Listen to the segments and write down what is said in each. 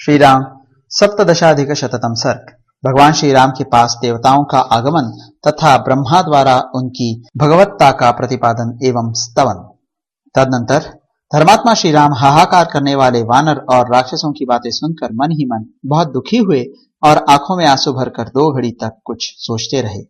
श्री राम सप्तदशाधिक शततम सर्ग। भगवान श्री राम के पास देवताओं का आगमन तथा ब्रह्मा द्वारा उनकी भगवत्ता का प्रतिपादन एवं स्तवन। तदनंतर धर्मात्मा श्री राम हाहाकार करने वाले वानर और राक्षसों की बातें सुनकर मन ही मन बहुत दुखी हुए और आंखों में आंसू भरकर 2 घड़ी तक कुछ सोचते रहे।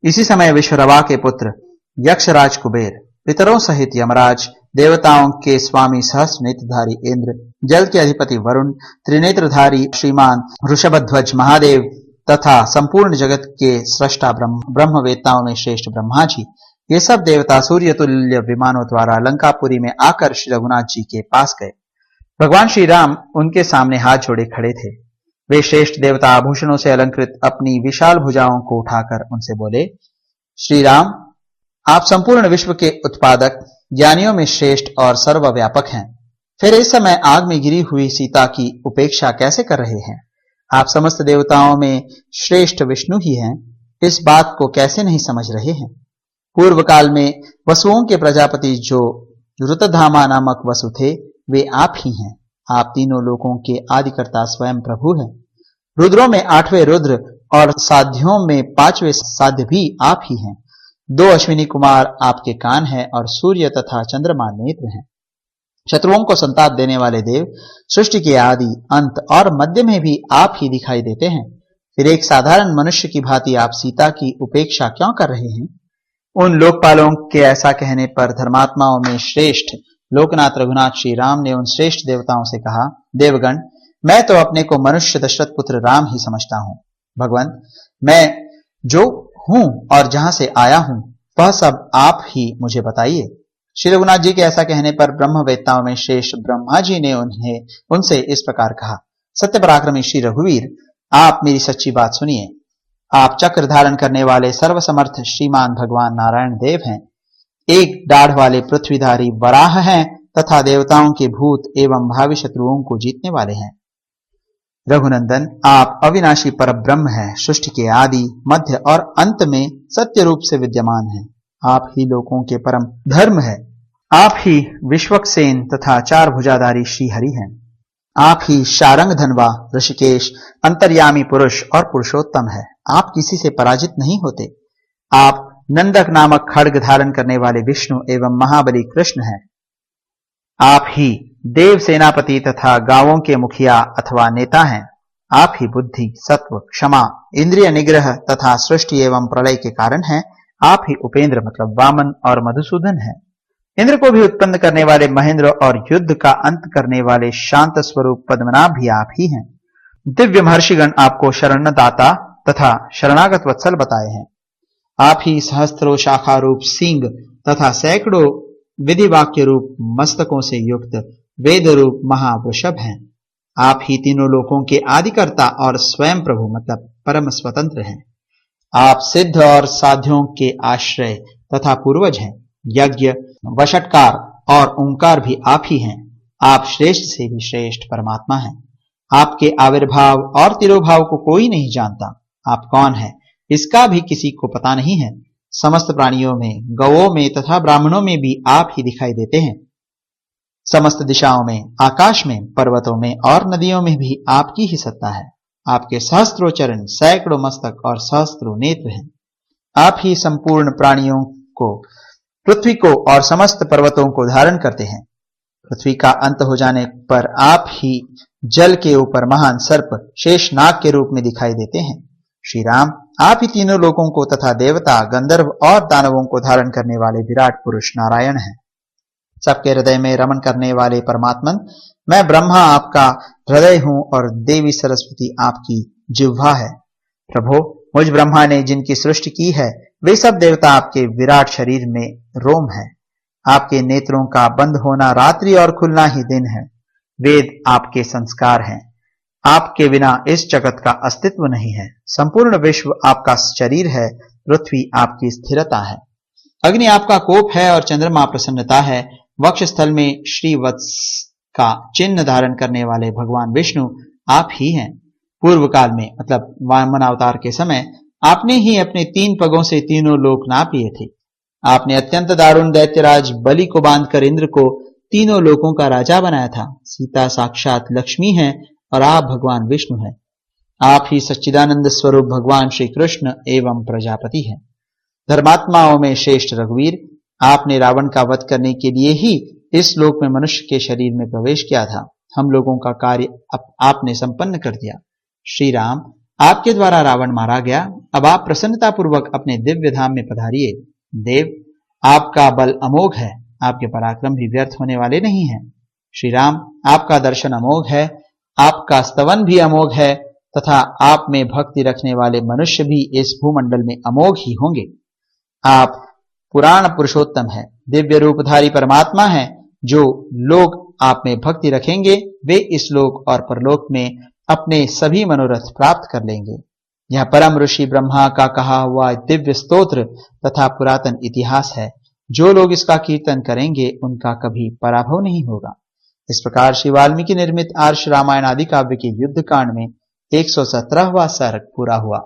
इसी समय विश्वरवा के पुत्र यक्षराज कुबेर, पितरों सहित यमराज, देवताओं के स्वामी सहस्र नेत्रधारी इंद्र, जल के अधिपति वरुण, त्रिनेत्रधारी श्रीमान ऋषभध्वज महादेव तथा संपूर्ण जगत के सृष्टा ब्रह्मवेत्ताओं में श्रेष्ठ ब्रह्मा जी, ये सब देवता सूर्य तुल्य विमानों द्वारा लंकापुरी में आकर श्री रघुनाथ जी के पास गए। भगवान श्री राम उनके सामने हाथ जोड़े खड़े थे। वे श्रेष्ठ देवता आभूषणों से अलंकृत अपनी विशाल भुजाओं को उठाकर उनसे बोले, श्री राम, आप संपूर्ण विश्व के उत्पादक, ज्ञानियों में श्रेष्ठ और सर्वव्यापक हैं। फिर इस समय आग में गिरी हुई सीता की उपेक्षा कैसे कर रहे हैं? आप समस्त देवताओं में श्रेष्ठ विष्णु ही हैं, इस बात को कैसे नहीं समझ रहे हैं? पूर्व काल में वसुओं के प्रजापति जो ऋतधामा नामक वसु थे, वे आप ही हैं। आप तीनों लोकों के आदिकर्ता स्वयं प्रभु हैं। रुद्रों में 8वें रुद्र और साध्यों में 5वें साध्य भी आप ही हैं। 2 अश्विनी कुमार आपके कान हैं और सूर्य तथा चंद्रमा नेत्र हैं। शत्रुओं को संताप देने वाले देव, सृष्टि के आदि, अंत और मध्य में भी आप ही दिखाई देते हैं। फिर एक साधारण मनुष्य की भांति आप सीता की उपेक्षा क्यों कर रहे हैं? उन लोकपालों के ऐसा कहने पर धर्मात्माओं में श्रेष्ठ लोकनाथ रघुनाथ श्री राम ने उन श्रेष्ठ देवताओं से कहा, देवगण, मैं तो अपने को मनुष्य दशरथ पुत्र राम ही समझता हूं। भगवान, मैं जो हूं और जहां से आया हूं वह सब आप ही मुझे बताइए। श्री रघुनाथ जी के ऐसा कहने पर ब्रह्मवेत्ताओं में श्रेष्ठ ब्रह्मा जी ने उनसे इस प्रकार कहा, सत्य पराक्रमी श्री रघुवीर, आप मेरी सच्ची बात सुनिए। आप चक्र धारण करने वाले सर्वसमर्थ श्रीमान भगवान नारायण देव हैं। एक दाढ़ वाले पृथ्वीधारी वराह हैं तथा देवताओं के भूत एवं भावी शत्रुओं को जीतने वाले हैं। रघुनंदन, आप अविनाशी परब्रह्म हैं, सृष्टि के आदि, मध्य और अंत में सत्य रूप से विद्यमान हैं। आप ही लोकों के परम धर्म है। आप ही विश्वक्सेन तथा 4 भुजाधारी श्री हरि हैं। आप ही शारंग धनवा, ऋषिकेश, अंतर्यामी पुरुष और पुरुषोत्तम है। आप किसी से पराजित नहीं होते। आप नंदक नामक खड्ग धारण करने वाले विष्णु एवं महाबली कृष्ण हैं। आप ही देव सेनापति तथा गांवों के मुखिया अथवा नेता हैं। आप ही बुद्धि, सत्व, क्षमा, इंद्रिय निग्रह तथा सृष्टि एवं प्रलय के कारण हैं। आप ही उपेंद्र मतलब वामन और मधुसूदन हैं। इंद्र को भी उत्पन्न करने वाले महेंद्र और युद्ध का अंत करने वाले शांत स्वरूप पद्मनाभ भी आप ही हैं। दिव्य महर्षिगण आपको शरणदाता तथा शरणागत वत्सल बताए हैं। आप ही सहस्त्रों शाखा रूप सींग तथा सैकड़ों विधि वाक्य रूप मस्तकों से युक्त वेद रूप महावृषभ हैं। आप ही तीनों लोकों के आदिकर्ता और स्वयं प्रभु मतलब परम स्वतंत्र हैं। आप सिद्ध और साध्यों के आश्रय तथा पूर्वज हैं। यज्ञ, वषटकार और ओंकार भी आप ही हैं। आप श्रेष्ठ से भी श्रेष्ठ परमात्मा हैं। आपके आविर्भाव और तिरोभाव को कोई नहीं जानता। आप कौन है इसका भी किसी को पता नहीं है। समस्त प्राणियों में, गौओं में तथा ब्राह्मणों में भी आप ही दिखाई देते हैं। समस्त दिशाओं में, आकाश में, पर्वतों में और नदियों में भी आपकी ही सत्ता है। आपके सहस्त्रों चरण, सैकड़ों मस्तक और सहस्त्रों नेत्र हैं। आप ही संपूर्ण प्राणियों को, पृथ्वी को और समस्त पर्वतों को धारण करते हैं। पृथ्वी का अंत हो जाने पर आप ही जल के ऊपर महान सर्प शेषनाग के रूप में दिखाई देते हैं। श्री राम, आप ही तीनों लोगों को तथा देवता, गंधर्व और दानवों को धारण करने वाले विराट पुरुष नारायण हैं। सबके हृदय में रमन करने वाले परमात्मन, मैं ब्रह्मा आपका हृदय हूं और देवी सरस्वती आपकी जिह्वा है। प्रभो, मुझ ब्रह्मा ने जिनकी सृष्टि की है वे सब देवता आपके विराट शरीर में रोम है। आपके नेत्रों का बंद होना रात्रि और खुलना ही दिन है। वेद आपके संस्कार हैं। आपके बिना इस जगत का अस्तित्व नहीं है। संपूर्ण विश्व आपका शरीर है। पृथ्वी आपकी स्थिरता है। अग्नि आपका कोप है और चंद्रमा प्रसन्नता है। वक्षस्थल में श्रीवत्स का चिन्ह धारण करने वाले भगवान विष्णु आप ही हैं। पूर्व काल में मतलब वामन अवतार के समय आपने ही अपने 3 पगों से तीनों लोक नाप लिए थे। आपने अत्यंत दारुण दैत्यराज बलि को बांधकर इंद्र को तीनों लोकों का राजा बनाया था। सीता साक्षात लक्ष्मी है और आप भगवान विष्णु हैं। आप ही सच्चिदानंद स्वरूप भगवान श्री कृष्ण एवं प्रजापति हैं। धर्मात्माओं में श्रेष्ठ रघुवीर, आपने रावण का वध करने के लिए ही इस लोक में मनुष्य के शरीर में प्रवेश किया था। हम लोगों का कार्य आपने संपन्न कर दिया। श्री राम, आपके द्वारा रावण मारा गया। अब आप प्रसन्नता पूर्वक अपने दिव्य धाम में पधारिए। देव, आपका बल अमोघ है, आपके पराक्रम भी व्यर्थ होने वाले नहीं हैं। श्री राम, आपका दर्शन अमोघ है, आपका स्तवन भी अमोघ है तथा आप में भक्ति रखने वाले मनुष्य भी इस भूमंडल में अमोघ ही होंगे। आप पुराण पुरुषोत्तम है, दिव्य रूपधारी परमात्मा है। जो लोग आप में भक्ति रखेंगे वे इस लोक और परलोक में अपने सभी मनोरथ प्राप्त कर लेंगे। यह परम ऋषि ब्रह्मा का कहा हुआ दिव्य स्तोत्र तथा पुरातन इतिहास है। जो लोग इसका कीर्तन करेंगे उनका कभी पराभव नहीं होगा। इस प्रकार श्री वाल्मीकि निर्मित आर्ष रामायण आदि काव्य के युद्ध कांड में 117वां सर्ग पूरा हुआ।